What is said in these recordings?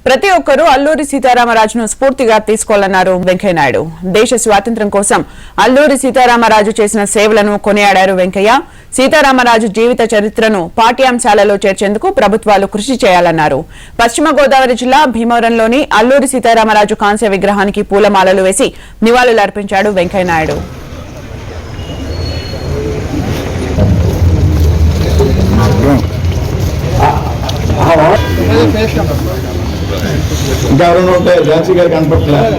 ప్రతి ఒక్కరూ అల్లూరి సీతారామరాజును స్ఫూర్తిగా తీసుకోవాలన్నారు వెంకయ్యనాయుడు. దేశ స్వాతంత్ర్యం కోసం అల్లూరి సీతారామరాజు చేసిన సేవలను కొనియాడారు వెంకయ్య. సీతారామరాజు జీవిత చరిత్రను పాఠ్యాంశాలలో చేర్చేందుకు ప్రభుత్వాలు కృషి చేయాలన్నారు. పశ్చిమ గోదావరి జిల్లా భీమవరంలోని అల్లూరి సీతారామరాజు కాంస్య విగ్రహానికి పూలమాలలు వేసి నివాళులర్పించాడు వెంకయ్యనాయుడు. ఇంకెవరైనా ఉంటే ఝాన్సీ గారు కనపడుతున్నారు.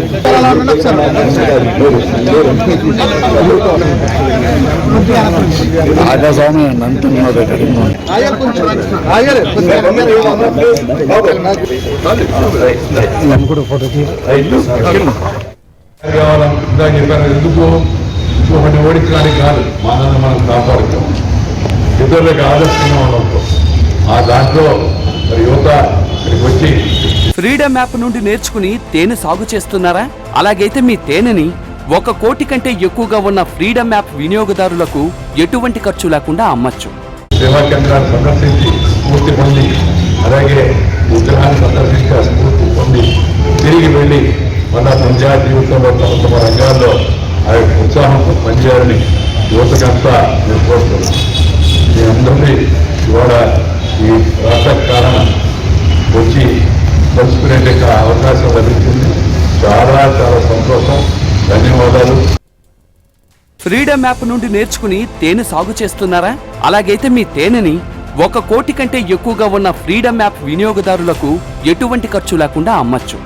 ఎందుకు ఒకటి ఓడించడానికి కాదు, మనల్ని మనం కాపాడుతాం, ఇతరులకు ఆదర్శంగా ఉండడం. ఆ దాంట్లో యువత ఇక్కడికి వచ్చి ఫ్రీడమ్ యాప్ నుండి నేర్చుకుని తేనె సాగు చేస్తున్నారా? అలాగైతే మీ తేనెని 1 కోటి కంటే ఎక్కువగా ఉన్న ఫ్రీడమ్ యాప్ వినియోగదారులకు ఎటువంటి ఖర్చు లేకుండా అమ్మచ్చు. సేవా కేంద్రాన్ని సందర్శించి స్ఫూర్తి పొంది, అలాగే విగ్రహాన్ని సందర్శించి స్ఫూర్తి పొంది తిరిగి వెళ్ళి మన పంచాయతీ జీవితంలో తమ రంగాల్లో ఆ యొక్క ఉత్సాహంతో పనిచేయాలని యువతకంతా నేను కోరుతున్నాను. మీ అందరినీ ఇవాళ ఈ రాష్ట్ర కారణం వచ్చి తెలుసుకునే అవకాశం లభించింది. చాలా చాలా సంతోషం, ధన్యవాదాలు. ఫ్రీడమ్ యాప్ నుండి నేర్చుకుని తేనె సాగు చేస్తున్నారా? అలాగైతే మీ తేనెని 1 కోటి కంటే ఎక్కువగా ఉన్న ఫ్రీడమ్ యాప్ వినియోగదారులకు ఎటువంటి ఖర్చు లేకుండా అమ్మచ్చు.